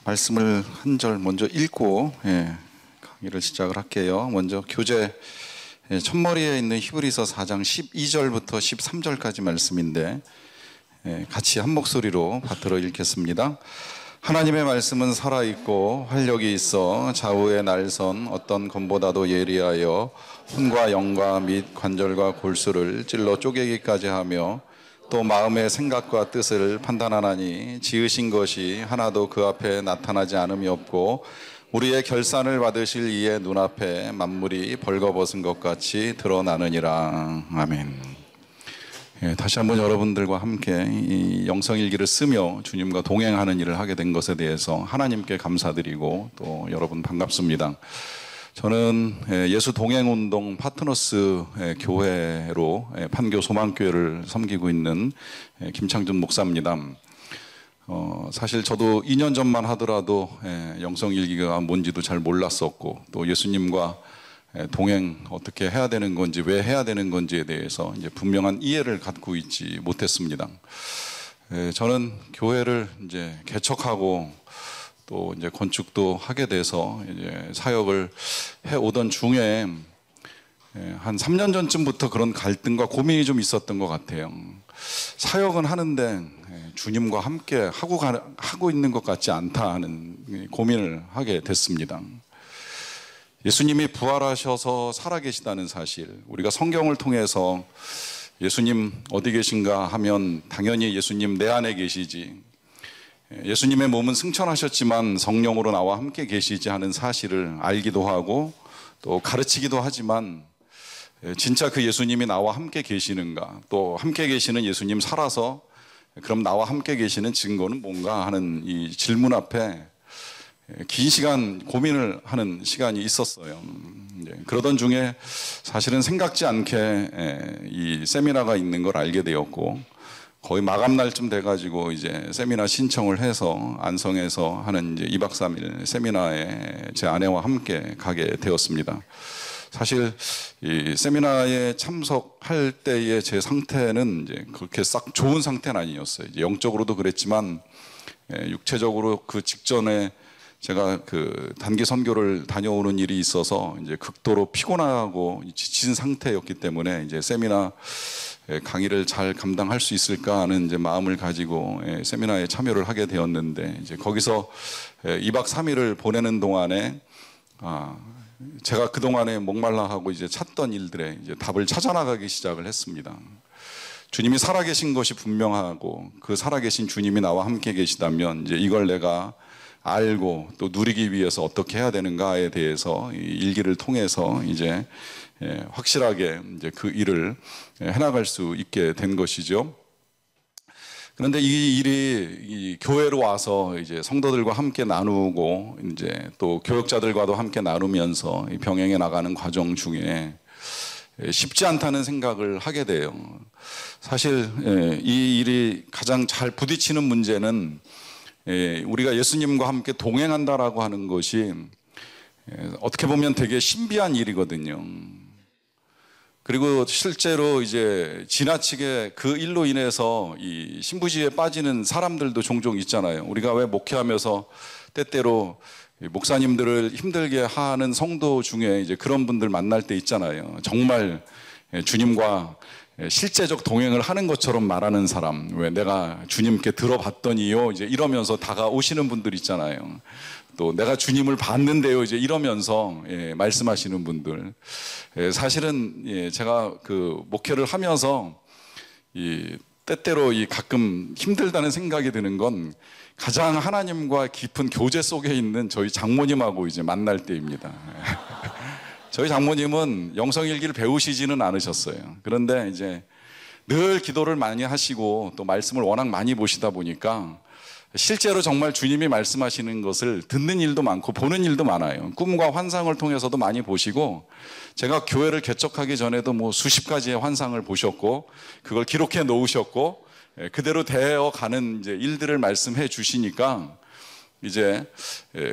말씀을 한 절 먼저 읽고 강의를 시작을 할게요. 먼저 교재 첫머리에 있는 히브리서 4장 12절부터 13절까지 말씀인데 같이 한 목소리로 받들어 읽겠습니다. 하나님의 말씀은 살아있고 활력이 있어 좌우의 날선 어떤 검보다도 예리하여 혼과 영과 및 관절과 골수를 찔러 쪼개기까지 하며 또 마음의 생각과 뜻을 판단하나니 지으신 것이 하나도 그 앞에 나타나지 않음이 없고 우리의 결산을 받으실 이의 눈앞에 만물이 벌거벗은 것 같이 드러나느니라. 아멘. 다시 한번 여러분들과 함께 이 영성일기를 쓰며 주님과 동행하는 일을 하게 된 것에 대해서 하나님께 감사드리고 또 여러분 반갑습니다. 저는 예수 동행운동 파트너스 교회로 판교 소망교회를 섬기고 있는 김창준 목사입니다. 사실 저도 2년 전만 하더라도 영성일기가 뭔지도 잘 몰랐었고 또 예수님과 동행 어떻게 해야 되는 건지 왜 해야 되는 건지에 대해서 이제 분명한 이해를 갖고 있지 못했습니다. 저는 교회를 이제 개척하고 또 이제 건축도 하게 돼서 이제 사역을 해 오던 중에 한 3년 전쯤부터 그런 갈등과 고민이 좀 있었던 것 같아요. 사역은 하는데 주님과 함께 하고 있는 것 같지 않다 하는 고민을 하게 됐습니다. 예수님이 부활하셔서 살아계시다는 사실, 우리가 성경을 통해서 예수님 어디 계신가 하면 당연히 예수님 내 안에 계시지, 예수님의 몸은 승천하셨지만 성령으로 나와 함께 계시지 하는 사실을 알기도 하고 또 가르치기도 하지만 진짜 그 예수님이 나와 함께 계시는가, 또 함께 계시는 예수님 살아서 그럼 나와 함께 계시는 증거는 뭔가 하는 이 질문 앞에 긴 시간 고민을 하는 시간이 있었어요. 그러던 중에 사실은 생각지 않게 이 세미나가 있는 걸 알게 되었고 거의 마감 날쯤 돼가지고 이제 세미나 신청을 해서 안성에서 하는 이제 2박 3일 세미나에 제 아내와 함께 가게 되었습니다. 사실 이 세미나에 참석할 때의 제 상태는 이제 그렇게 싹 좋은 상태는 아니었어요. 이제 영적으로도 그랬지만 육체적으로 그 직전에 제가 그 단기 선교를 다녀오는 일이 있어서 이제 극도로 피곤하고 지친 상태였기 때문에 이제 세미나 강의를 잘 감당할 수 있을까 하는 이제 마음을 가지고 세미나에 참여를 하게 되었는데 이제 거기서 2박 3일을 보내는 동안에 제가 그동안에 목말라 하고 이제 찾던 일들에 이제 답을 찾아나가기 시작을 했습니다. 주님이 살아계신 것이 분명하고 그 살아계신 주님이 나와 함께 계시다면 이제 이걸 내가 알고 또 누리기 위해서 어떻게 해야 되는가에 대해서 이 일기를 통해서 이제 확실하게 이제 그 일을 해나갈 수 있게 된 것이죠. 그런데 이 일이 이 교회로 와서 이제 성도들과 함께 나누고 이제 또 교역자들과도 함께 나누면서 병행해 나가는 과정 중에 쉽지 않다는 생각을 하게 돼요. 사실 이 일이 가장 잘 부딪히는 문제는 우리가 예수님과 함께 동행한다라고 하는 것이 어떻게 보면 되게 신비한 일이거든요. 그리고 실제로 이제 지나치게 그 일로 인해서 이 신부지에 빠지는 사람들도 종종 있잖아요. 우리가 왜 목회하면서 때때로 목사님들을 힘들게 하는 성도 중에 이제 그런 분들 만날 때 있잖아요. 정말 주님과 실제적 동행을 하는 것처럼 말하는 사람, 왜 내가 주님께 들어봤더니요 이제 이러면서 다가오시는 분들 있잖아요. 또 내가 주님을 봤는데요 이제 이러면서 말씀하시는 분들. 사실은 제가 그 목회를 하면서 때때로 가끔 힘들다는 생각이 드는 건 가장 하나님과 깊은 교제 속에 있는 저희 장모님하고 이제 만날 때입니다. 저희 장모님은 영성일기를 배우시지는 않으셨어요. 그런데 이제 늘 기도를 많이 하시고 또 말씀을 워낙 많이 보시다 보니까 실제로 정말 주님이 말씀하시는 것을 듣는 일도 많고 보는 일도 많아요. 꿈과 환상을 통해서도 많이 보시고, 제가 교회를 개척하기 전에도 뭐 수십 가지의 환상을 보셨고 그걸 기록해 놓으셨고 그대로 되어 가는 이제 일들을 말씀해 주시니까 이제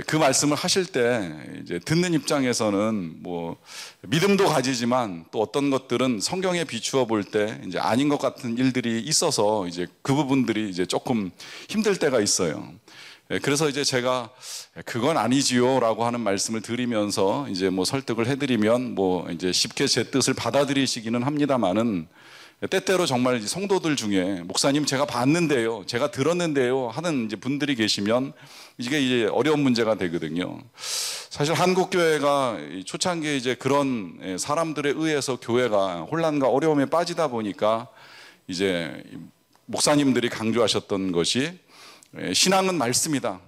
그 말씀을 하실 때 이제 듣는 입장에서는 뭐 믿음도 가지지만 또 어떤 것들은 성경에 비추어 볼 때 이제 아닌 것 같은 일들이 있어서 이제 그 부분들이 이제 조금 힘들 때가 있어요. 그래서 이제 제가 그건 아니지요라고 하는 말씀을 드리면서 이제 뭐 설득을 해드리면 뭐 이제 쉽게 제 뜻을 받아들이시기는 합니다만은, 때때로 정말 성도들 중에 목사님 제가 봤는데요, 제가 들었는데요 하는 이제 분들이 계시면 이게 이제 어려운 문제가 되거든요. 사실 한국 교회가 초창기에 이제 그런 사람들에 의해서 교회가 혼란과 어려움에 빠지다 보니까 이제 목사님들이 강조하셨던 것이 신앙은 말씀이다.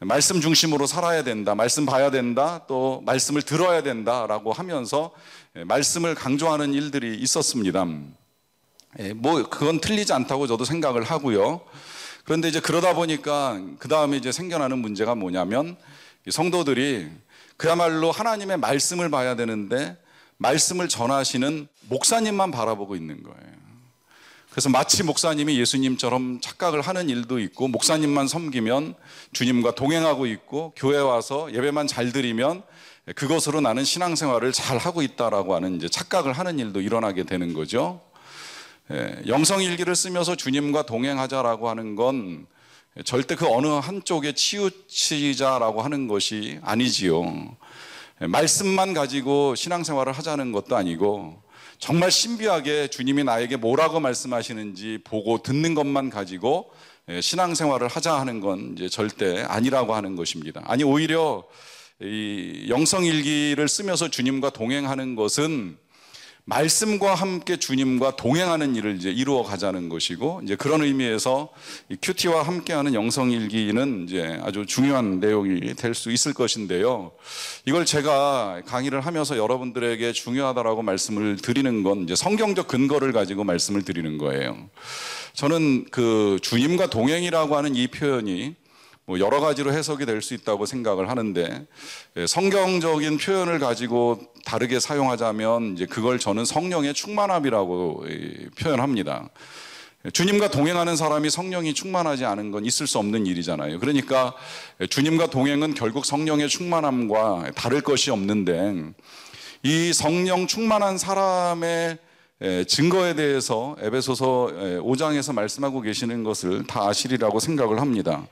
말씀 중심으로 살아야 된다. 말씀 봐야 된다. 또 말씀을 들어야 된다라고 하면서 말씀을 강조하는 일들이 있었습니다. 뭐 그건 틀리지 않다고 저도 생각을 하고요. 그런데 이제 그러다 보니까 그 다음에 이제 생겨나는 문제가 뭐냐면, 성도들이 그야말로 하나님의 말씀을 봐야 되는데 말씀을 전하시는 목사님만 바라보고 있는 거예요. 그래서 마치 목사님이 예수님처럼 착각을 하는 일도 있고, 목사님만 섬기면 주님과 동행하고 있고, 교회 와서 예배만 잘 드리면 그것으로 나는 신앙생활을 잘 하고 있다라고 하는 이제 착각을 하는 일도 일어나게 되는 거죠. 영성일기를 쓰면서 주님과 동행하자라고 하는 건 절대 그 어느 한쪽에 치우치자라고 하는 것이 아니지요. 말씀만 가지고 신앙생활을 하자는 것도 아니고, 정말 신비하게 주님이 나에게 뭐라고 말씀하시는지 보고 듣는 것만 가지고 신앙생활을 하자 하는 건 이제 절대 아니라고 하는 것입니다. 아니, 오히려 이 영성일기를 쓰면서 주님과 동행하는 것은 말씀과 함께 주님과 동행하는 일을 이제 이루어 가자는 것이고, 이제 그런 의미에서 이 큐티와 함께하는 영성일기는 이제 아주 중요한 내용이 될 수 있을 것인데요. 이걸 제가 강의를 하면서 여러분들에게 중요하다라고 말씀을 드리는 건 이제 성경적 근거를 가지고 말씀을 드리는 거예요. 저는 그 주님과 동행이라고 하는 이 표현이 뭐 여러 가지로 해석이 될 수 있다고 생각을 하는데, 성경적인 표현을 가지고 다르게 사용하자면 이제 그걸 저는 성령의 충만함이라고 표현합니다. 주님과 동행하는 사람이 성령이 충만하지 않은 건 있을 수 없는 일이잖아요. 그러니까 주님과 동행은 결국 성령의 충만함과 다를 것이 없는데, 이 성령 충만한 사람의 증거에 대해서 에베소서 5장에서 말씀하고 계시는 것을 다 아시리라고 생각을 합니다.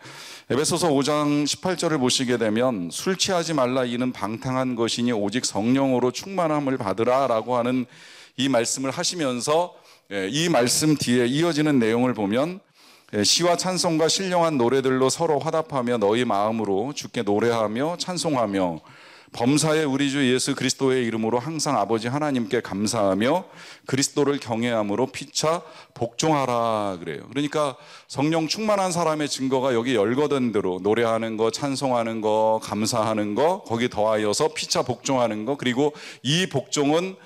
에베소서 5장 18절을 보시게 되면, 술 취하지 말라 이는 방탕한 것이니 오직 성령으로 충만함을 받으라 라고 하는 이 말씀을 하시면서, 이 말씀 뒤에 이어지는 내용을 보면, 시와 찬송과 신령한 노래들로 서로 화답하며 너희 마음으로 주께 노래하며 찬송하며 범사의 우리 주 예수 그리스도의 이름으로 항상 아버지 하나님께 감사하며 그리스도를 경외함으로 피차 복종하라 그래요. 그러니까 성령 충만한 사람의 증거가 여기 열거된 대로 노래하는 거, 찬송하는 거, 감사하는 거, 거기 더하여서 피차 복종하는 거, 그리고 이 복종은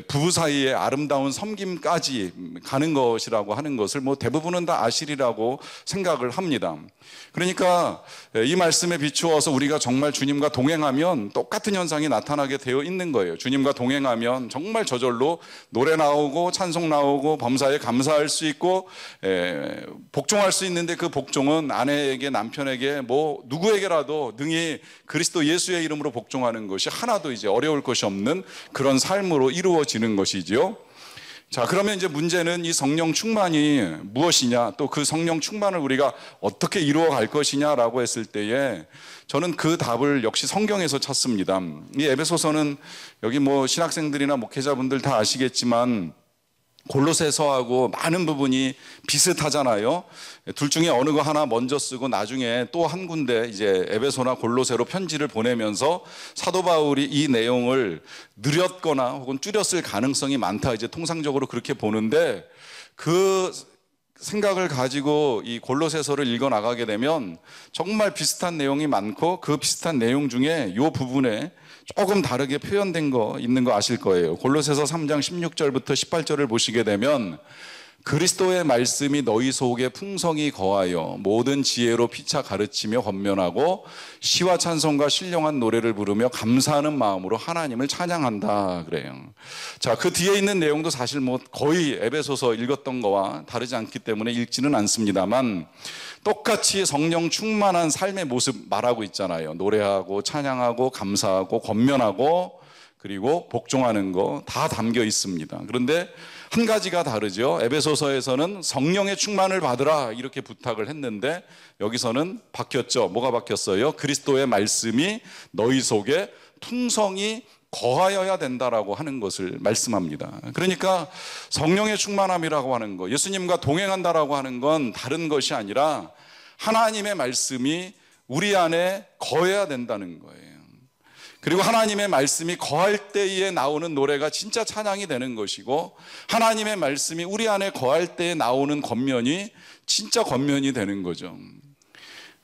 부부 사이의 아름다운 섬김까지 가는 것이라고 하는 것을 뭐 대부분은 다 아시리라고 생각을 합니다. 그러니까 이 말씀에 비추어서 우리가 정말 주님과 동행하면 똑같은 현상이 나타나게 되어 있는 거예요. 주님과 동행하면 정말 저절로 노래 나오고 찬송 나오고 범사에 감사할 수 있고 복종할 수 있는데, 그 복종은 아내에게, 남편에게, 뭐 누구에게라도 능히 그리스도 예수의 이름으로 복종하는 것이 하나도 이제 어려울 것이 없는 그런 삶으로 이루어지는 것이지요. 자, 그러면 이제 문제는 이 성령 충만이 무엇이냐, 또 그 성령 충만을 우리가 어떻게 이루어 갈 것이냐라고 했을 때에 저는 그 답을 역시 성경에서 찾습니다. 이 에베소서는 여기 뭐 신학생들이나 목회자분들 다 아시겠지만 골로새서하고 많은 부분이 비슷하잖아요. 둘 중에 어느 거 하나 먼저 쓰고 나중에 또 한 군데 이제 에베소나 골로새로 편지를 보내면서 사도 바울이 이 내용을 느렸거나 혹은 줄였을 가능성이 많다, 이제 통상적으로 그렇게 보는데, 그 생각을 가지고 이 골로새서를 읽어 나가게 되면 정말 비슷한 내용이 많고, 그 비슷한 내용 중에 이 부분에 조금 다르게 표현된 거 있는 거 아실 거예요. 골로새서 3장 16절부터 18절을 보시게 되면, 그리스도의 말씀이 너희 속에 풍성히 거하여 모든 지혜로 피차 가르치며 권면하고 시와 찬송과 신령한 노래를 부르며 감사하는 마음으로 하나님을 찬양한다 그래요. 자, 그 뒤에 있는 내용도 사실 뭐 거의 에베소서 읽었던 거와 다르지 않기 때문에 읽지는 않습니다만, 똑같이 성령 충만한 삶의 모습 말하고 있잖아요. 노래하고 찬양하고 감사하고 권면하고 그리고 복종하는 거 다 담겨 있습니다. 그런데 한 가지가 다르죠. 에베소서에서는 성령의 충만을 받으라 이렇게 부탁을 했는데 여기서는 바뀌었죠. 뭐가 바뀌었어요? 그리스도의 말씀이 너희 속에 풍성히 거하여야 된다라고 하는 것을 말씀합니다. 그러니까 성령의 충만함이라고 하는 거, 예수님과 동행한다라고 하는 건 다른 것이 아니라 하나님의 말씀이 우리 안에 거해야 된다는 거예요. 그리고 하나님의 말씀이 거할 때에 나오는 노래가 진짜 찬양이 되는 것이고, 하나님의 말씀이 우리 안에 거할 때에 나오는 권면이 진짜 권면이 되는 거죠.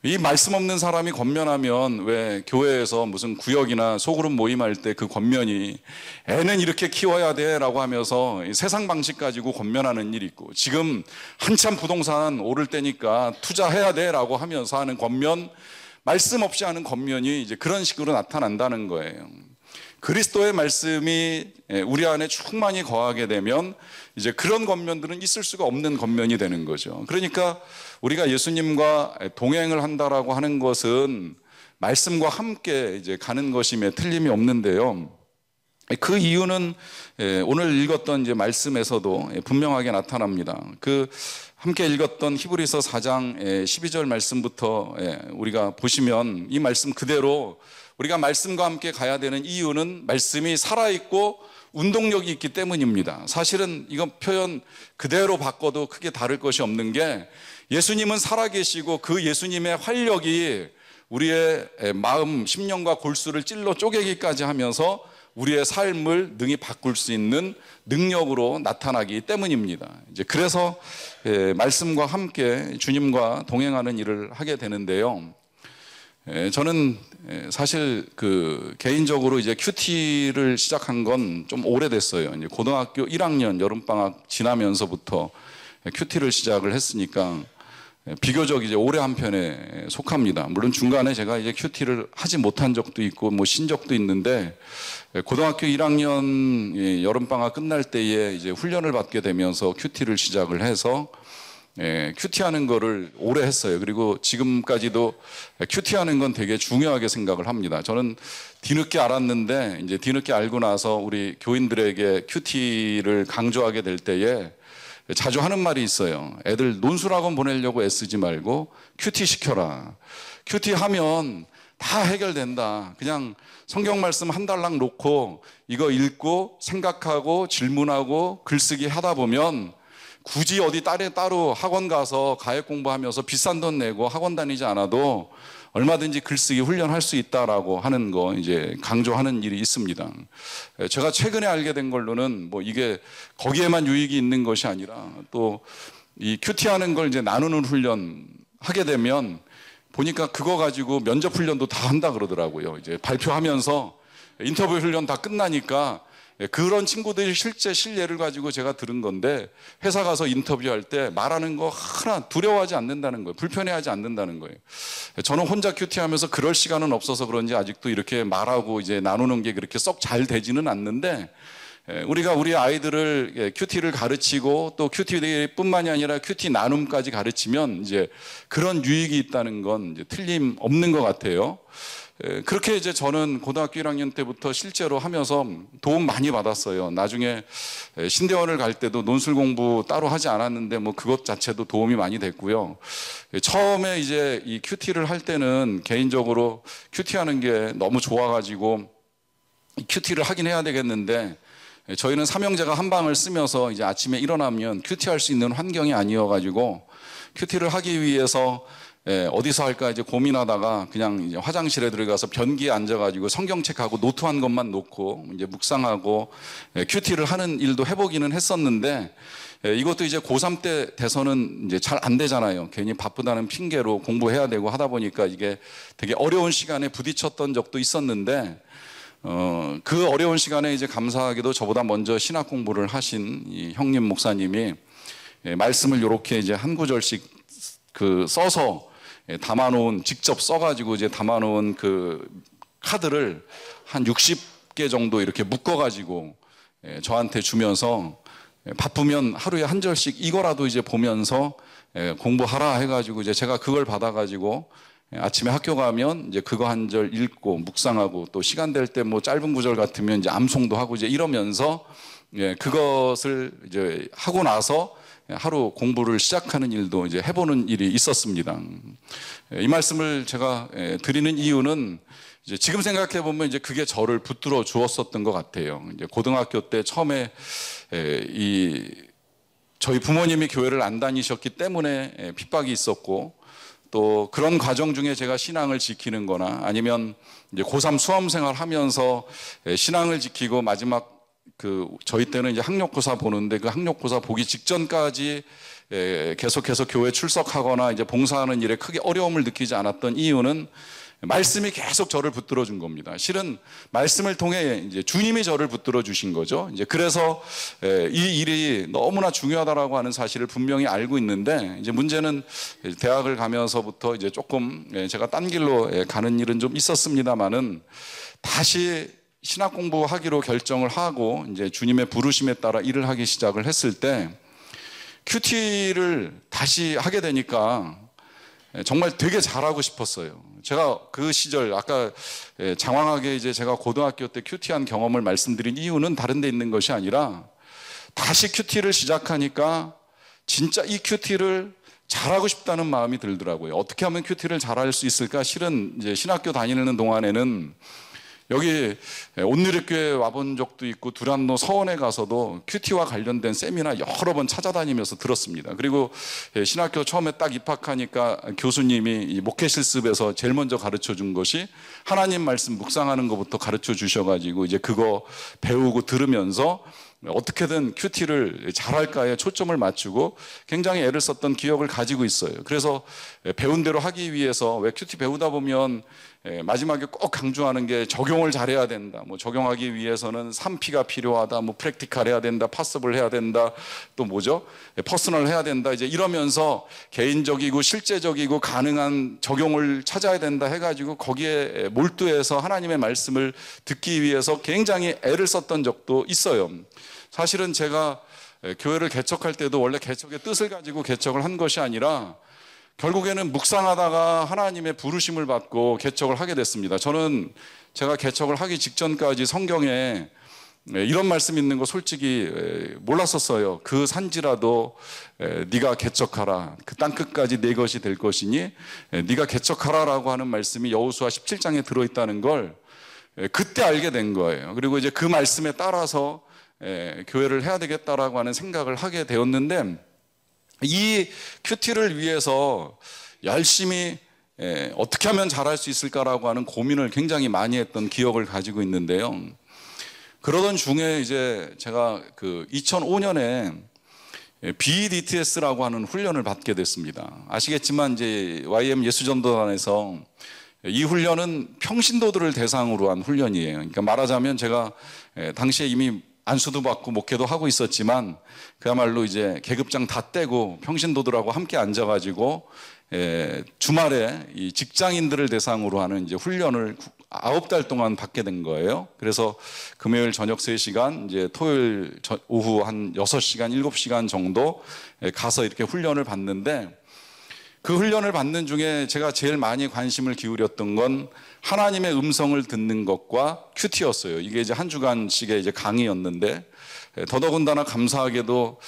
이 말씀 없는 사람이 권면하면 왜 교회에서 무슨 구역이나 소그룹 모임할 때 그 권면이 애는 이렇게 키워야 돼 라고 하면서 세상 방식 가지고 권면하는 일이 있고, 지금 한참 부동산 오를 때니까 투자해야 돼 라고 하면서 하는 권면, 말씀 없이 하는 권면이 이제 그런 식으로 나타난다는 거예요. 그리스도의 말씀이 우리 안에 충만히 거하게 되면 이제 그런 권면들은 있을 수가 없는 권면이 되는 거죠. 그러니까 우리가 예수님과 동행을 한다라고 하는 것은 말씀과 함께 이제 가는 것임에 틀림이 없는데요. 그 이유는 오늘 읽었던 이제 말씀에서도 분명하게 나타납니다. 그 함께 읽었던 히브리서 4장 12절 말씀부터 우리가 보시면 이 말씀 그대로 우리가 말씀과 함께 가야 되는 이유는 말씀이 살아있고 운동력이 있기 때문입니다. 사실은 이건 표현 그대로 바꿔도 크게 다를 것이 없는 게, 예수님은 살아계시고 그 예수님의 활력이 우리의 마음, 심령과 골수를 찔러 쪼개기까지 하면서 우리의 삶을 능히 바꿀 수 있는 능력으로 나타나기 때문입니다. 이제 그래서 말씀과 함께 주님과 동행하는 일을 하게 되는데요. 저는 사실 개인적으로 이제 큐티를 시작한 건 좀 오래됐어요. 이제 고등학교 1학년 여름방학 지나면서부터 큐티를 시작을 했으니까 비교적 이제 오래 한 편에 속합니다. 물론 중간에 제가 이제 큐티를 하지 못한 적도 있고 뭐 쉰 적도 있는데, 고등학교 1학년 여름방학 끝날 때에 이제 훈련을 받게 되면서 큐티를 시작을 해서 큐티하는 거를 오래 했어요. 그리고 지금까지도 큐티하는 건 되게 중요하게 생각을 합니다. 저는 뒤늦게 알았는데, 이제 뒤늦게 알고 나서 우리 교인들에게 큐티를 강조하게 될 때에 자주 하는 말이 있어요. 애들 논술학원 보내려고 애쓰지 말고 큐티 시켜라. 큐티 하면 다 해결된다. 그냥 성경 말씀 한 달락 놓고 이거 읽고 생각하고 질문하고 글쓰기 하다 보면 굳이 어디 따로 학원 가서 가액 공부하면서 비싼 돈 내고 학원 다니지 않아도 얼마든지 글쓰기 훈련할 수 있다라고 하는 거 이제 강조하는 일이 있습니다. 제가 최근에 알게 된 걸로는 뭐 이게 거기에만 유익이 있는 것이 아니라 또 이 큐티하는 걸 이제 나누는 훈련 하게 되면 보니까 그거 가지고 면접 훈련도 다 한다 그러더라고요. 이제 발표하면서 인터뷰 훈련 다 끝나니까 그런 친구들이 실제 실례를 가지고 제가 들은 건데, 회사 가서 인터뷰할 때 말하는 거 하나 두려워하지 않는다는 거예요. 불편해하지 않는다는 거예요. 저는 혼자 큐티하면서 그럴 시간은 없어서 그런지 아직도 이렇게 말하고 이제 나누는 게 그렇게 썩 잘 되지는 않는데, 우리가 우리 아이들을 큐티를 가르치고 또 큐티뿐만이 아니라 큐티 나눔까지 가르치면 이제 그런 유익이 있다는 건 이제 틀림없는 것 같아요. 그렇게 이제 저는 고등학교 1학년 때부터 실제로 하면서 도움 많이 받았어요. 나중에 신대원을 갈 때도 논술 공부 따로 하지 않았는데 뭐 그것 자체도 도움이 많이 됐고요. 처음에 이제 이 큐티를 할 때는 개인적으로 큐티하는 게 너무 좋아가지고 큐티를 하긴 해야 되겠는데, 저희는 삼형제가 한 방을 쓰면서 이제 아침에 일어나면 큐티할 수 있는 환경이 아니어가지고 큐티를 하기 위해서 어디서 할까 이제 고민하다가 그냥 이제 화장실에 들어가서 변기에 앉아가지고 성경책하고 노트한 것만 놓고 이제 묵상하고 큐티를 하는 일도 해보기는 했었는데, 이것도 이제 고3 때 돼서는 이제 잘 안 되잖아요. 괜히 바쁘다는 핑계로 공부해야 되고 하다 보니까 이게 되게 어려운 시간에 부딪혔던 적도 있었는데, 그 어려운 시간에 이제 감사하게도 저보다 먼저 신학 공부를 하신 이 형님 목사님이 말씀을 이렇게 이제 한 구절씩 써서 담아놓은, 직접 써가지고 이제 담아놓은 그 카드를 한 60개 정도 이렇게 묶어가지고 저한테 주면서, 바쁘면 하루에 한 절씩 이거라도 이제 보면서 공부하라 해가지고 이제 제가 그걸 받아가지고 아침에 학교 가면 이제 그거 한 절 읽고 묵상하고 또 시간 될 때 뭐 짧은 구절 같으면 이제 암송도 하고 이제 이러면서 예, 그것을 이제 하고 나서 하루 공부를 시작하는 일도 이제 해보는 일이 있었습니다. 이 말씀을 제가 드리는 이유는 이제 지금 생각해 보면 이제 그게 저를 붙들어 주었었던 것 같아요. 이제 고등학교 때 처음에 저희 부모님이 교회를 안 다니셨기 때문에 핍박이 있었고, 또 그런 과정 중에 제가 신앙을 지키는 거나 아니면 이제 고3 수험생활 하면서 신앙을 지키고 마지막 저희 때는 이제 학력고사 보는데 그 학력고사 보기 직전까지 계속해서 교회 출석하거나 이제 봉사하는 일에 크게 어려움을 느끼지 않았던 이유는 말씀이 계속 저를 붙들어 준 겁니다. 실은 말씀을 통해 이제 주님이 저를 붙들어 주신 거죠. 이제 그래서 이 일이 너무나 중요하다라고 하는 사실을 분명히 알고 있는데, 이제 문제는 대학을 가면서부터 이제 조금 제가 딴 길로 가는 일은 좀 있었습니다만은 다시 신학 공부하기로 결정을 하고 이제 주님의 부르심에 따라 일을 하기 시작을 했을 때 큐티를 다시 하게 되니까 정말 되게 잘하고 싶었어요. 제가 그 시절 아까 장황하게 이제 제가 고등학교 때 큐티한 경험을 말씀드린 이유는 다른 데 있는 것이 아니라 다시 큐티를 시작하니까 진짜 이 큐티를 잘하고 싶다는 마음이 들더라고요. 어떻게 하면 큐티를 잘할 수 있을까? 실은 이제 신학교 다니는 동안에는 여기 온누리교회 와본 적도 있고 두란노 서원에 가서도 큐티와 관련된 세미나 여러 번 찾아다니면서 들었습니다. 그리고 신학교 처음에 딱 입학하니까 교수님이 이 목회 실습에서 제일 먼저 가르쳐 준 것이 하나님 말씀 묵상하는 것부터 가르쳐 주셔가지고 이제 그거 배우고 들으면서 어떻게든 큐티를 잘할까에 초점을 맞추고 굉장히 애를 썼던 기억을 가지고 있어요. 그래서 배운 대로 하기 위해서 왜 큐티 배우다 보면 마지막에 꼭 강조하는 게 적용을 잘해야 된다. 뭐 적용하기 위해서는 3P가 필요하다. 뭐 프랙티컬 해야 된다. 파서블 해야 된다. 또 뭐죠? 퍼스널 해야 된다. 이제 이러면서 개인적이고 실제적이고 가능한 적용을 찾아야 된다 해가지고 거기에 몰두해서 하나님의 말씀을 듣기 위해서 굉장히 애를 썼던 적도 있어요. 사실은 제가 교회를 개척할 때도 원래 개척의 뜻을 가지고 개척을 한 것이 아니라 결국에는 묵상하다가 하나님의 부르심을 받고 개척을 하게 됐습니다. 저는 제가 개척을 하기 직전까지 성경에 이런 말씀 있는 거 솔직히 몰랐었어요. 그 산지라도 네가 개척하라. 그 땅 끝까지 내 것이 될 것이니 네가 개척하라라고 하는 말씀이 여호수아 17장에 들어있다는 걸 그때 알게 된 거예요. 그리고 이제 그 말씀에 따라서 교회를 해야 되겠다라고 하는 생각을 하게 되었는데, 이 큐티를 위해서 열심히 어떻게 하면 잘할 수 있을까라고 하는 고민을 굉장히 많이 했던 기억을 가지고 있는데요. 그러던 중에 이제 제가 2005년에 BDTS라고 하는 훈련을 받게 됐습니다. 아시겠지만 이제 YM 예수전도단에서 이 훈련은 평신도들을 대상으로 한 훈련이에요. 그러니까 말하자면 제가 당시에 이미 안수도 받고 목회도 하고 있었지만 그야말로 이제 계급장 다 떼고 평신도들하고 함께 앉아가지고 주말에 이 직장인들을 대상으로 하는 이제 훈련을 9달 동안 받게 된 거예요. 그래서 금요일 저녁 3시간, 이제 토요일 오후 한 6시간, 7시간 정도 가서 이렇게 훈련을 받는데, 그 훈련을 받는 중에 제가 제일 많이 관심을 기울였던 건 하나님의 음성을 듣는 것과 큐티였어요. 이게 이제 한 주간씩의 이제 강의였는데, 더더군다나 감사하게도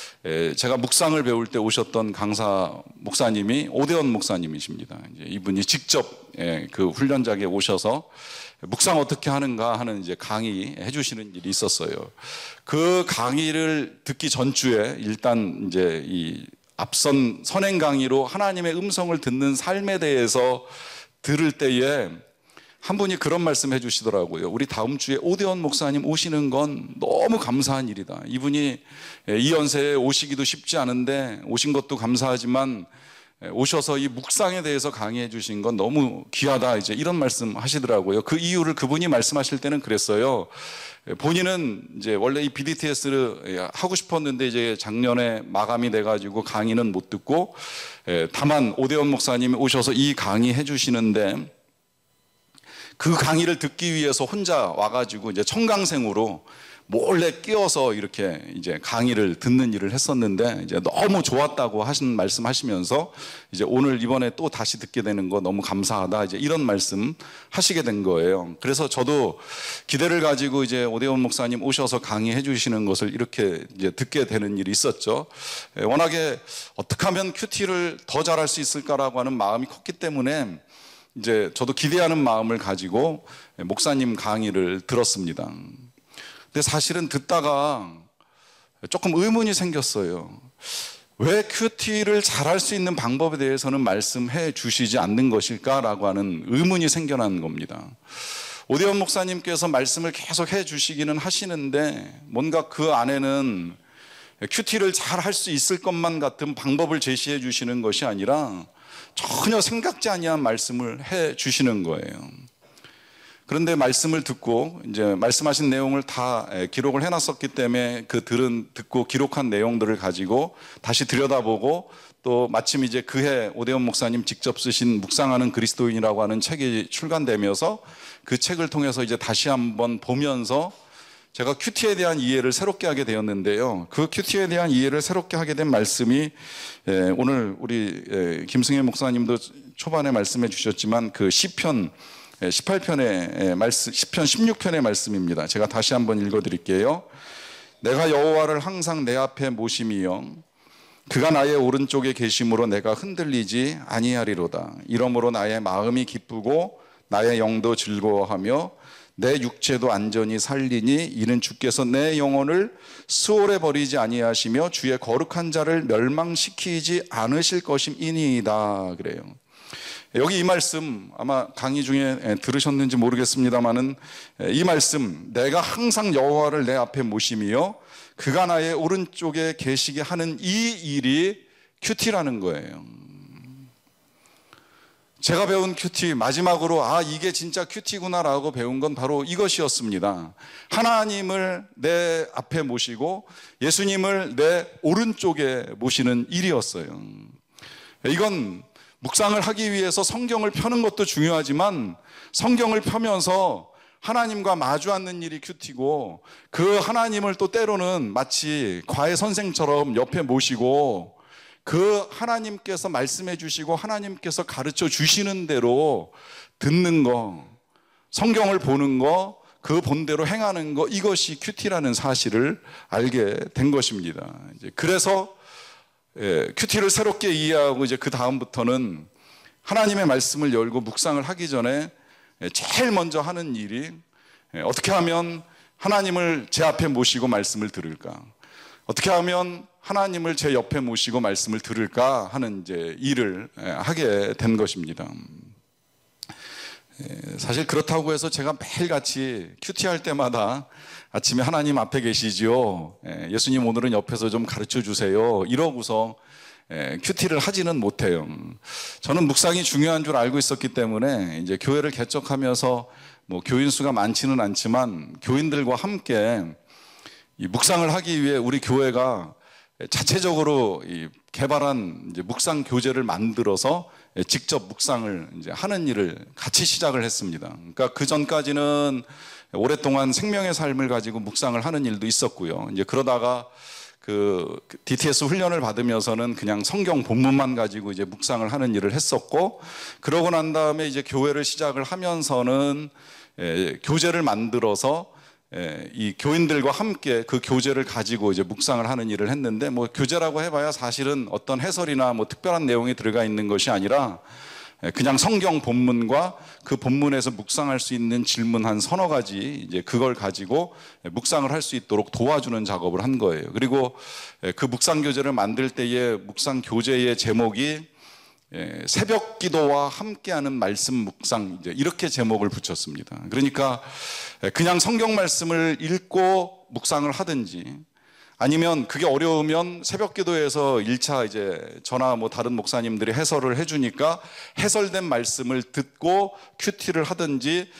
제가 묵상을 배울 때 오셨던 강사 목사님이 오대원 목사님이십니다. 이제 이분이 직접 그 훈련장에 오셔서 묵상 어떻게 하는가 하는 이제 강의해 주시는 일이 있었어요. 그 강의를 듣기 전주에 일단 이제 이 앞선 선행 강의로 하나님의 음성을 듣는 삶에 대해서 들을 때에 한 분이 그런 말씀 해주시더라고요. 우리 다음 주에 오대원 목사님 오시는 건 너무 감사한 일이다. 이분이 이 연세에 오시기도 쉽지 않은데 오신 것도 감사하지만 오셔서 이 묵상에 대해서 강의해 주신 건 너무 귀하다. 이제 이런 말씀 하시더라고요. 그 이유를 그분이 말씀하실 때는 그랬어요. 본인은 이제 원래 이 BDTS를 하고 싶었는데 이제 작년에 마감이 돼가지고 강의는 못 듣고, 다만 오대원 목사님이 오셔서 이 강의 해주시는데 그 강의를 듣기 위해서 혼자 와가지고 이제 청강생으로 몰래 끼어서 이렇게 이제 강의를 듣는 일을 했었는데, 이제 너무 좋았다고 말씀하시면서 이제 오늘 이번에 또 다시 듣게 되는 거 너무 감사하다, 이제 이런 말씀 하시게 된 거예요. 그래서 저도 기대를 가지고 이제 오대원 목사님 오셔서 강의해 주시는 것을 이렇게 이제 듣게 되는 일이 있었죠. 워낙에 어떻게 하면 큐티를 더 잘할 수 있을까라고 하는 마음이 컸기 때문에 이제 저도 기대하는 마음을 가지고 목사님 강의를 들었습니다. 근데 사실은 듣다가 조금 의문이 생겼어요. 왜 큐티를 잘할 수 있는 방법에 대해서는 말씀해 주시지 않는 것일까라고 하는 의문이 생겨난 겁니다. 오대원 목사님께서 말씀을 계속 해 주시기는 하시는데 뭔가 그 안에는 큐티를 잘 할 수 있을 것만 같은 방법을 제시해 주시는 것이 아니라 전혀 생각지 아니한 말씀을 해 주시는 거예요. 그런데 말씀을 듣고 이제 말씀하신 내용을 다 기록을 해놨었기 때문에 그 듣고 기록한 내용들을 가지고 다시 들여다보고, 또 마침 이제 그해 오대원 목사님 직접 쓰신 묵상하는 그리스도인이라고 하는 책이 출간되면서 그 책을 통해서 이제 다시 한번 보면서 제가 큐티에 대한 이해를 새롭게 하게 되었는데요. 그 큐티에 대한 이해를 새롭게 하게 된 말씀이 오늘 우리 김승혜 목사님도 초반에 말씀해 주셨지만 그 시편 18편의 말씀, 시편 16편의 말씀입니다. 제가 다시 한번 읽어드릴게요. 내가 여호와를 항상 내 앞에 모심이여 그가 나의 오른쪽에 계심으로 내가 흔들리지 아니하리로다. 이러므로 나의 마음이 기쁘고 나의 영도 즐거워하며 내 육체도 안전히 살리니 이는 주께서 내 영혼을 수월에 버리지 아니하시며 주의 거룩한 자를 멸망시키지 않으실 것임이니이다. 그래요. 여기 이 말씀 아마 강의 중에 들으셨는지 모르겠습니다만은, 이 말씀 내가 항상 여호와를 내 앞에 모심이요 그가 나의 오른쪽에 계시게 하는 이 일이 큐티라는 거예요. 제가 배운 큐티, 마지막으로 이게 진짜 큐티구나라고 배운 건 바로 이것이었습니다. 하나님을 내 앞에 모시고 예수님을 내 오른쪽에 모시는 일이었어요. 이건 묵상을 하기 위해서 성경을 펴는 것도 중요하지만 성경을 펴면서 하나님과 마주 앉는 일이 큐티고, 그 하나님을 또 때로는 마치 과외 선생처럼 옆에 모시고 그 하나님께서 말씀해 주시고 하나님께서 가르쳐 주시는 대로 듣는 거, 성경을 보는 거, 그 본대로 행하는 거, 이것이 큐티라는 사실을 알게 된 것입니다. 그래서 큐티를 새롭게 이해하고 이제 그 다음부터는 하나님의 말씀을 열고 묵상을 하기 전에 제일 먼저 하는 일이 어떻게 하면 하나님을 제 앞에 모시고 말씀을 들을까? 어떻게 하면 하나님을 제 옆에 모시고 말씀을 들을까 하는 이제 일을 하게 된 것입니다. 사실 그렇다고 해서 제가 매일같이 큐티할 때마다 아침에 하나님 앞에 계시지요, 예수님 오늘은 옆에서 좀 가르쳐 주세요, 이러고서 큐티를 하지는 못해요. 저는 묵상이 중요한 줄 알고 있었기 때문에 이제 교회를 개척하면서 뭐 교인 수가 많지는 않지만 교인들과 함께 이 묵상을 하기 위해 우리 교회가 자체적으로 개발한 이제 묵상 교재를 만들어서 직접 묵상을 이제 하는 일을 같이 시작을 했습니다. 그러니까 그 전까지는 오랫동안 생명의 삶을 가지고 묵상을 하는 일도 있었고요. 이제 그러다가 그 DTS 훈련을 받으면서는 그냥 성경 본문만 가지고 이제 묵상을 하는 일을 했었고, 그러고 난 다음에 이제 교회를 시작을 하면서는 교재를 만들어서 이 교인들과 함께 그 교재를 가지고 이제 묵상을 하는 일을 했는데, 뭐 교재라고 해봐야 사실은 어떤 해설이나 뭐 특별한 내용이 들어가 있는 것이 아니라 그냥 성경 본문과 그 본문에서 묵상할 수 있는 질문 한 서너 가지, 이제 그걸 가지고 묵상을 할 수 있도록 도와주는 작업을 한 거예요. 그리고 그 묵상 교재를 만들 때의 묵상 교재의 제목이 새벽 기도와 함께하는 말씀 묵상, 이제 이렇게 제목을 붙였습니다. 그러니까 그냥 성경 말씀을 읽고 묵상을 하든지 아니면 그게 어려우면 새벽 기도에서 1차 이제 저나 뭐 다른 목사님들이 해설을 해주니까 해설된 말씀을 듣고 큐티를 하든지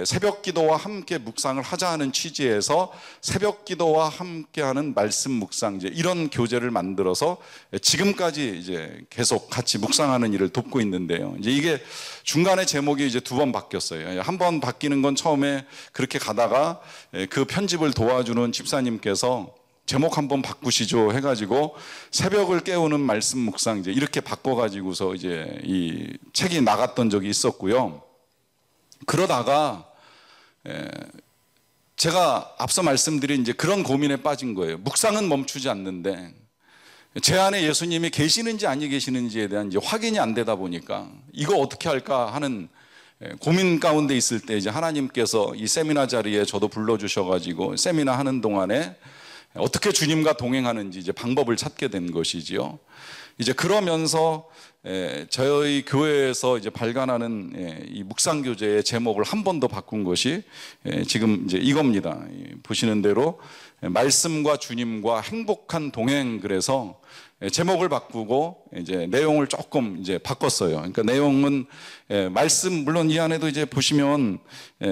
새벽 기도와 함께 묵상을 하자 하는 취지에서 새벽 기도와 함께하는 말씀 묵상 이제 이런 교재를 만들어서 지금까지 이제 계속 같이 묵상하는 일을 돕고 있는데요. 이제 이게 중간에 제목이 이제 2번 바뀌었어요. 한 번 바뀌는 건 처음에 그렇게 가다가 그 편집을 도와주는 집사님께서 제목 한번 바꾸시죠 해가지고 새벽을 깨우는 말씀 묵상 이제 이렇게 바꿔가지고서 이제 이 책이 나갔던 적이 있었고요. 그러다가 제가 앞서 말씀드린 이제 그런 고민에 빠진 거예요. 묵상은 멈추지 않는데 제 안에 예수님이 계시는지 아니 계시는지에 대한 이제 확인이 안 되다 보니까 이거 어떻게 할까 하는 고민 가운데 있을 때 이제 하나님께서 이 세미나 자리에 저도 불러주셔가지고 세미나 하는 동안에 어떻게 주님과 동행하는지 이제 방법을 찾게 된 것이지요. 이제 그러면서 저희 교회에서 이제 발간하는 이 묵상 교재의 제목을 한 번 더 바꾼 것이 지금 이제 이겁니다. 보시는 대로 말씀과 주님과 행복한 동행, 그래서 제목을 바꾸고 이제 내용을 조금 이제 바꿨어요. 그러니까 내용은 말씀, 물론 이 안에도 이제 보시면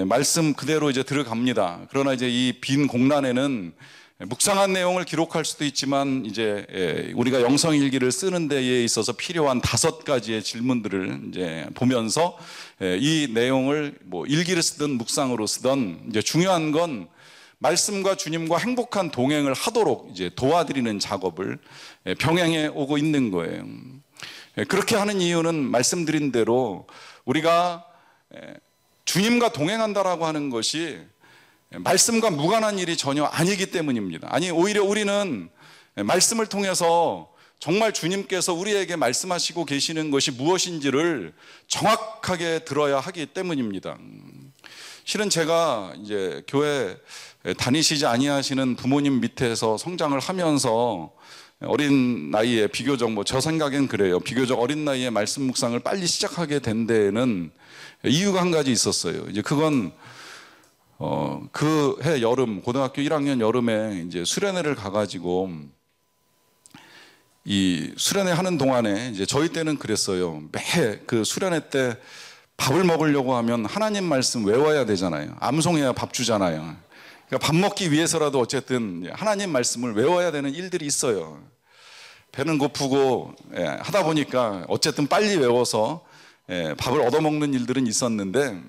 말씀 그대로 이제 들어갑니다. 그러나 이제 이 빈 공란에는 묵상한 내용을 기록할 수도 있지만 이제 우리가 영성일기를 쓰는 데에 있어서 필요한 5가지의 질문들을 이제 보면서 이 내용을 뭐 일기를 쓰든 묵상으로 쓰든 이제 중요한 건 말씀과 주님과 행복한 동행을 하도록 이제 도와드리는 작업을 병행해 오고 있는 거예요. 그렇게 하는 이유는 말씀드린 대로 우리가 주님과 동행한다라고 하는 것이 말씀과 무관한 일이 전혀 아니기 때문입니다. 아니, 오히려 우리는 말씀을 통해서 정말 주님께서 우리에게 말씀하시고 계시는 것이 무엇인지를 정확하게 들어야 하기 때문입니다. 실은 제가 이제 교회 다니시지 아니하시는 부모님 밑에서 성장을 하면서 어린 나이에 비교적 저 생각엔 그래요. 비교적 어린 나이에 말씀 묵상을 빨리 시작하게 된 데에는 이유가 한 가지 있었어요. 이제 그건 그 해 여름, 고등학교 1학년 여름에 이제 수련회를 가가지고 이 수련회 하는 동안에 이제 저희 때는 그랬어요. 매 그 수련회 때 밥을 먹으려고 하면 하나님 말씀 외워야 되잖아요. 암송해야 밥 주잖아요. 그러니까 밥 먹기 위해서라도 어쨌든 하나님 말씀을 외워야 되는 일들이 있어요. 배는 고프고 하다 보니까 어쨌든 빨리 외워서 밥을 얻어먹는 일들은 있었는데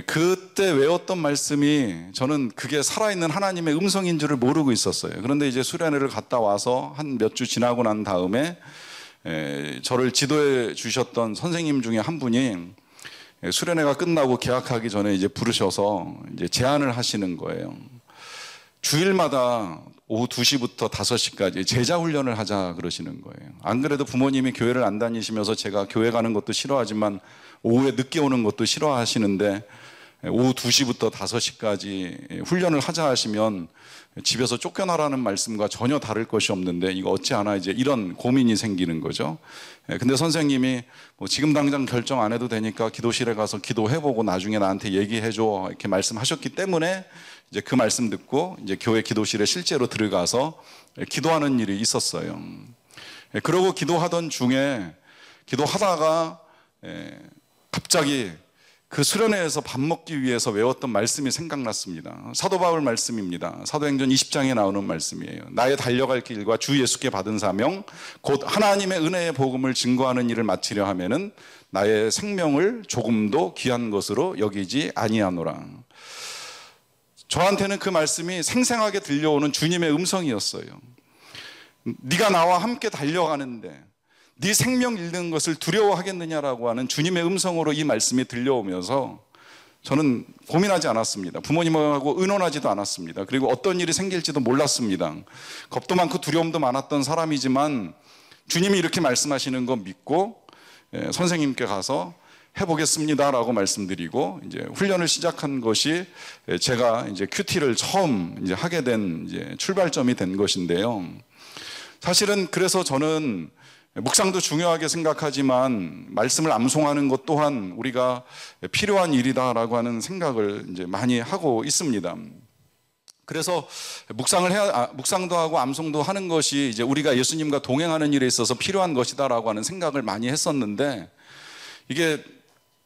그때 외웠던 말씀이 저는 그게 살아있는 하나님의 음성인 줄을 모르고 있었어요. 그런데 이제 수련회를 갔다 와서 한 몇 주 지나고 난 다음에 저를 지도해 주셨던 선생님 중에 한 분이 수련회가 끝나고 개학하기 전에 이제 부르셔서 이제 제안을 하시는 거예요. 주일마다 오후 2시부터 5시까지 제자 훈련을 하자 그러시는 거예요. 안 그래도 부모님이 교회를 안 다니시면서 제가 교회 가는 것도 싫어하지만 오후에 늦게 오는 것도 싫어하시는데 오후 2시부터 5시까지 훈련을 하자 하시면 집에서 쫓겨나라는 말씀과 전혀 다를 것이 없는데 이거 어찌하나 이제 이런 고민이 생기는 거죠. 근데 선생님이 지금 당장 결정 안 해도 되니까 기도실에 가서 기도해보고 나중에 나한테 얘기해줘 이렇게 말씀하셨기 때문에 이제 그 말씀 듣고 이제 교회 기도실에 실제로 들어가서 기도하는 일이 있었어요. 그러고 기도하던 중에 기도하다가 갑자기 그 수련회에서 밥 먹기 위해서 외웠던 말씀이 생각났습니다. 사도 바울 말씀입니다. 사도행전 20장에 나오는 말씀이에요. 나의 달려갈 길과 주 예수께 받은 사명 곧 하나님의 은혜의 복음을 증거하는 일을 마치려 하면은 나의 생명을 조금도 귀한 것으로 여기지 아니하노라. 저한테는 그 말씀이 생생하게 들려오는 주님의 음성이었어요. 네가 나와 함께 달려가는데 네 생명 잃는 것을 두려워하겠느냐라고 하는 주님의 음성으로 이 말씀이 들려오면서 저는 고민하지 않았습니다. 부모님하고 의논하지도 않았습니다. 그리고 어떤 일이 생길지도 몰랐습니다. 겁도 많고 두려움도 많았던 사람이지만 주님이 이렇게 말씀하시는 거 믿고 선생님께 가서 해보겠습니다라고 말씀드리고 이제 훈련을 시작한 것이 제가 이제 큐티를 처음 이제 하게 된 이제 출발점이 된 것인데요. 사실은 그래서 저는 묵상도 중요하게 생각하지만 말씀을 암송하는 것 또한 우리가 필요한 일이다라고 하는 생각을 이제 많이 하고 있습니다. 그래서 묵상도 하고 암송도 하는 것이 이제 우리가 예수님과 동행하는 일에 있어서 필요한 것이다라고 하는 생각을 많이 했었는데, 이게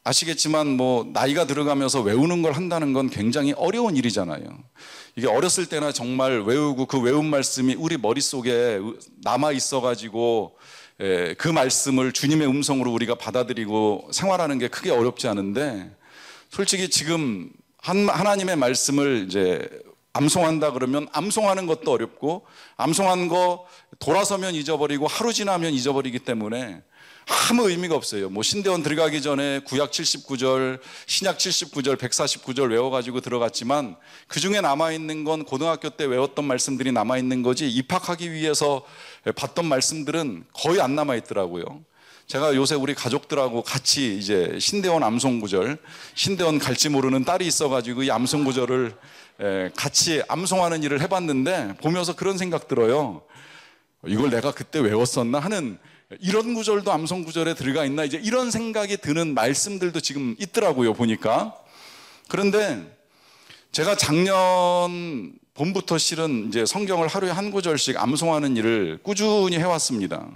아시겠지만 뭐 나이가 들어가면서 외우는 걸 한다는 건 굉장히 어려운 일이잖아요. 이게 어렸을 때나 정말 외우고 그 외운 말씀이 우리 머릿속에 남아 있어가지고 그 말씀을 주님의 음성으로 우리가 받아들이고 생활하는 게 크게 어렵지 않은데, 솔직히 지금 하나님의 말씀을 이제 암송한다 그러면 암송하는 것도 어렵고, 암송한 거 돌아서면 잊어버리고 하루 지나면 잊어버리기 때문에 아무 의미가 없어요. 뭐 신대원 들어가기 전에 구약 79절, 신약 79절, 149절 외워가지고 들어갔지만 그 중에 남아있는 건 고등학교 때 외웠던 말씀들이 남아있는 거지, 입학하기 위해서 봤던 말씀들은 거의 안 남아있더라고요. 제가 요새 우리 가족들하고 같이 이제 신대원 암송구절, 신대원 갈지 모르는 딸이 있어가지고 이 암송구절을 같이 암송하는 일을 해봤는데, 보면서 그런 생각 들어요. 이걸 내가 그때 외웠었나 하는, 이런 구절도 암송 구절에 들어가 있나, 이제 이런 생각이 드는 말씀들도 지금 있더라고요, 보니까. 그런데 제가 작년 봄부터 실은 이제 성경을 하루에 한 구절씩 암송하는 일을 꾸준히 해왔습니다.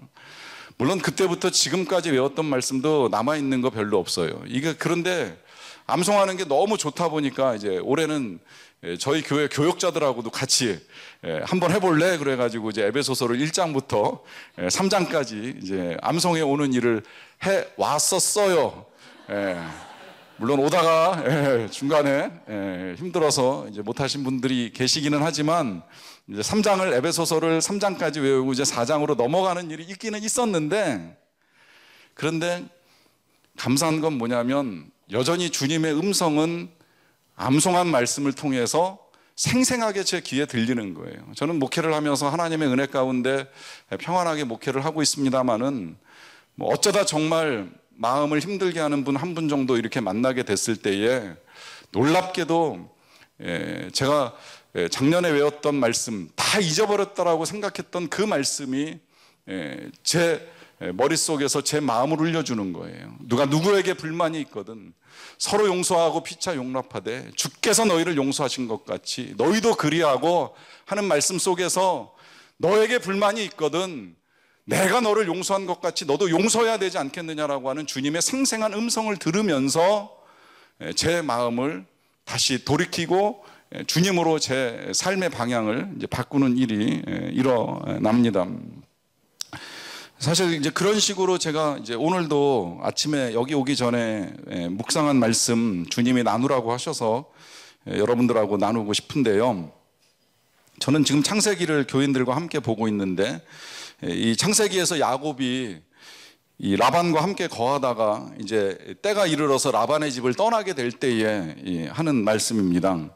물론 그때부터 지금까지 외웠던 말씀도 남아있는 거 별로 없어요. 그런데 암송하는 게 너무 좋다 보니까 이제 올해는 저희 교회 교역자들하고도 같이 한번 해볼래? 그래가지고 이제 에베소서를 1장부터 3장까지 이제 암송해 오는 일을 해 왔었어요. 물론 오다가 중간에 힘들어서 이제 못하신 분들이 계시기는 하지만, 이제 3장을 에베소서를 3장까지 외우고 이제 4장으로 넘어가는 일이 있기는 있었는데, 그런데 감사한 건 뭐냐면 여전히 주님의 음성은 암송한 말씀을 통해서 생생하게 제 귀에 들리는 거예요. 저는 목회를 하면서 하나님의 은혜 가운데 평안하게 목회를 하고 있습니다마는, 뭐 어쩌다 정말 마음을 힘들게 하는 분 한 분 정도 이렇게 만나게 됐을 때에 놀랍게도 제가 작년에 외웠던 말씀 다 잊어버렸다라고 생각했던 그 말씀이 제 머릿속에서 제 마음을 울려주는 거예요. 누가 누구에게 불만이 있거든 서로 용서하고 피차 용납하되 주께서 너희를 용서하신 것 같이 너희도 그리하고 하는 말씀 속에서, 너에게 불만이 있거든 내가 너를 용서한 것 같이 너도 용서해야 되지 않겠느냐라고 하는 주님의 생생한 음성을 들으면서 제 마음을 다시 돌이키고 주님으로 제 삶의 방향을 이제 바꾸는 일이 일어납니다. 사실 이제 그런 식으로 제가 이제 오늘도 아침에 여기 오기 전에 묵상한 말씀 주님이 나누라고 하셔서 여러분들하고 나누고 싶은데요. 저는 지금 창세기를 교인들과 함께 보고 있는데, 이 창세기에서 야곱이 이 라반과 함께 거하다가 이제 때가 이르러서 라반의 집을 떠나게 될 때에 하는 말씀입니다.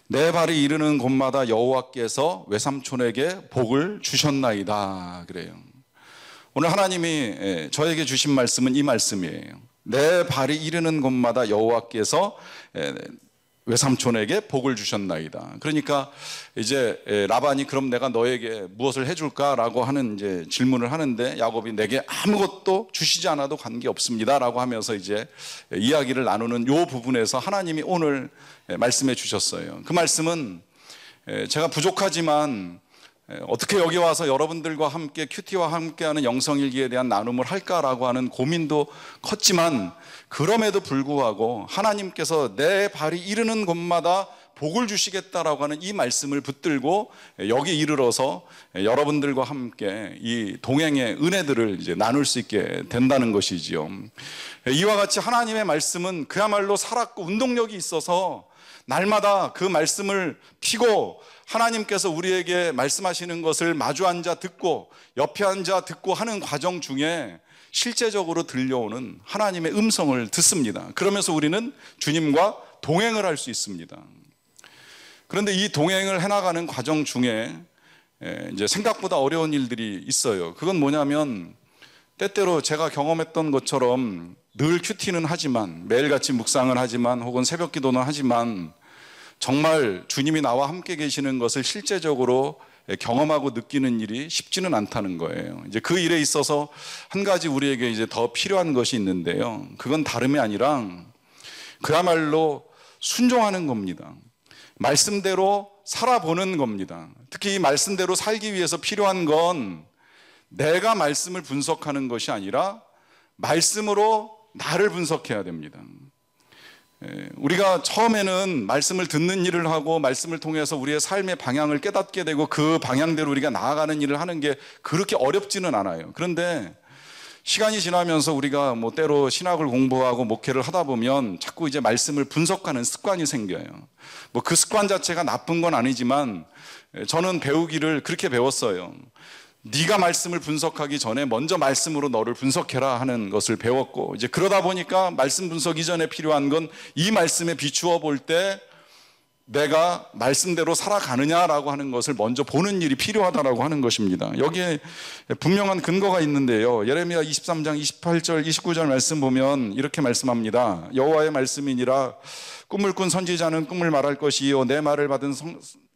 내 발이 이르는 곳마다 여호와께서 외삼촌에게 복을 주셨나이다 그래요. 오늘 하나님이 저에게 주신 말씀은 이 말씀이에요. 내 발이 이르는 곳마다 여호와께서 외삼촌에게 복을 주셨나이다. 그러니까 이제 라반이 그럼 내가 너에게 무엇을 해줄까라고 하는 이제 질문을 하는데, 야곱이 내게 아무것도 주시지 않아도 관계 없습니다라고 하면서 이제 이야기를 나누는 요 부분에서 하나님이 오늘 말씀해 주셨어요. 그 말씀은 제가 부족하지만 어떻게 여기 와서 여러분들과 함께 큐티와 함께하는 영성일기에 대한 나눔을 할까라고 하는 고민도 컸지만, 그럼에도 불구하고 하나님께서 내 발이 이르는 곳마다 복을 주시겠다라고 하는 이 말씀을 붙들고 여기 이르러서 여러분들과 함께 이 동행의 은혜들을 이제 나눌 수 있게 된다는 것이지요. 이와 같이 하나님의 말씀은 그야말로 살았고 운동력이 있어서 날마다 그 말씀을 피고 하나님께서 우리에게 말씀하시는 것을 마주 앉아 듣고 옆에 앉아 듣고 하는 과정 중에 실제적으로 들려오는 하나님의 음성을 듣습니다. 그러면서 우리는 주님과 동행을 할 수 있습니다. 그런데 이 동행을 해나가는 과정 중에 이제 생각보다 어려운 일들이 있어요. 그건 뭐냐면, 때때로 제가 경험했던 것처럼 늘 큐티는 하지만, 매일같이 묵상을 하지만, 혹은 새벽 기도는 하지만, 정말 주님이 나와 함께 계시는 것을 실제적으로 경험하고 느끼는 일이 쉽지는 않다는 거예요. 이제 그 일에 있어서 한 가지 우리에게 이제 더 필요한 것이 있는데요. 그건 다름이 아니라 그야말로 순종하는 겁니다. 말씀대로 살아보는 겁니다. 특히 이 말씀대로 살기 위해서 필요한 건 내가 말씀을 분석하는 것이 아니라 말씀으로 나를 분석해야 됩니다. 우리가 처음에는 말씀을 듣는 일을 하고 말씀을 통해서 우리의 삶의 방향을 깨닫게 되고 그 방향대로 우리가 나아가는 일을 하는 게 그렇게 어렵지는 않아요. 그런데 시간이 지나면서 우리가 때로 신학을 공부하고 목회를 하다 보면 자꾸 이제 말씀을 분석하는 습관이 생겨요. 그 습관 자체가 나쁜 건 아니지만 저는 배우기를 그렇게 배웠어요. 네가 말씀을 분석하기 전에 먼저 말씀으로 너를 분석해라 하는 것을 배웠고, 이제 그러다 보니까 말씀 분석 이전에 필요한 건 이 말씀에 비추어 볼 때 내가 말씀대로 살아가느냐라고 하는 것을 먼저 보는 일이 필요하다라고 하는 것입니다. 여기에 분명한 근거가 있는데요. 예레미야 23장 28절 29절 말씀 보면 이렇게 말씀합니다. 여호와의 말씀이니라. 꿈을 꾼 선지자는 꿈을 말할 것이요 내 말을 받은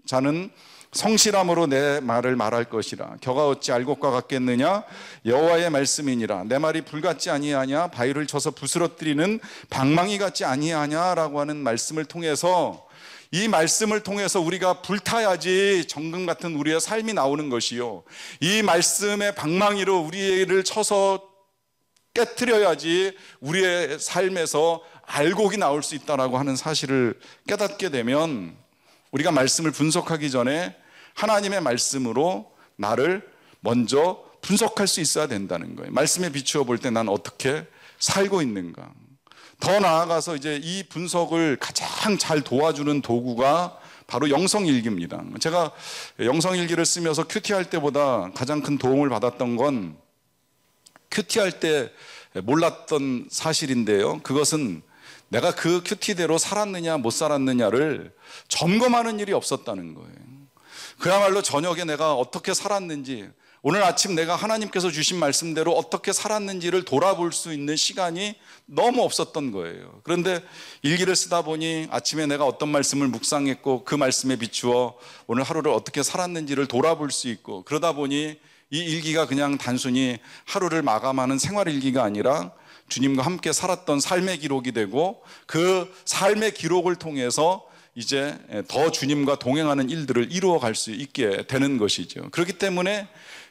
자는 성실함으로 내 말을 말할 것이라. 겨가 어찌 알곡과 같겠느냐? 여호와의 말씀이니라. 내 말이 불같지 아니하냐? 바위를 쳐서 부스러뜨리는 방망이 같지 아니하냐라고 하는 말씀을 통해서, 이 말씀을 통해서 우리가 불타야지 정금 같은 우리의 삶이 나오는 것이요, 이 말씀의 방망이로 우리를 쳐서 깨트려야지 우리의 삶에서 알곡이 나올 수 있다라고 하는 사실을 깨닫게 되면, 우리가 말씀을 분석하기 전에 하나님의 말씀으로 나를 먼저 분석할 수 있어야 된다는 거예요. 말씀에 비추어 볼 때 난 어떻게 살고 있는가. 더 나아가서 이제 이 분석을 가장 잘 도와주는 도구가 바로 영성일기입니다. 제가 영성일기를 쓰면서 큐티할 때보다 가장 큰 도움을 받았던 건 큐티할 때 몰랐던 사실인데요. 그것은 내가 그 큐티대로 살았느냐 못 살았느냐를 점검하는 일이 없었다는 거예요. 그야말로 저녁에 내가 어떻게 살았는지, 오늘 아침 내가 하나님께서 주신 말씀대로 어떻게 살았는지를 돌아볼 수 있는 시간이 너무 없었던 거예요. 그런데 일기를 쓰다 보니 아침에 내가 어떤 말씀을 묵상했고 그 말씀에 비추어 오늘 하루를 어떻게 살았는지를 돌아볼 수 있고, 그러다 보니 이 일기가 그냥 단순히 하루를 마감하는 생활일기가 아니라 주님과 함께 살았던 삶의 기록이 되고, 그 삶의 기록을 통해서 이제 더 주님과 동행하는 일들을 이루어갈 수 있게 되는 것이죠. 그렇기 때문에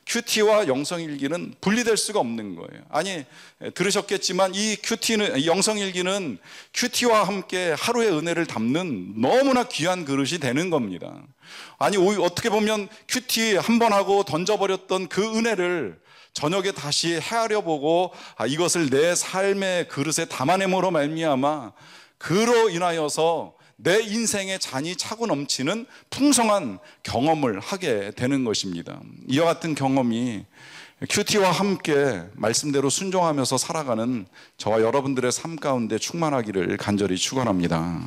큐티와 영성일기는 분리될 수가 없는 거예요. 아니, 들으셨겠지만 이 영성일기는 큐티와 함께 하루의 은혜를 담는 너무나 귀한 그릇이 되는 겁니다. 아니, 어떻게 보면 큐티 한 번 하고 던져버렸던 그 은혜를 저녁에 다시 헤아려 보고 이것을 내 삶의 그릇에 담아냄으로 말미암아 그로 인하여서 내 인생의 잔이 차고 넘치는 풍성한 경험을 하게 되는 것입니다. 이와 같은 경험이 큐티와 함께 말씀대로 순종하면서 살아가는 저와 여러분들의 삶 가운데 충만하기를 간절히 축원합니다.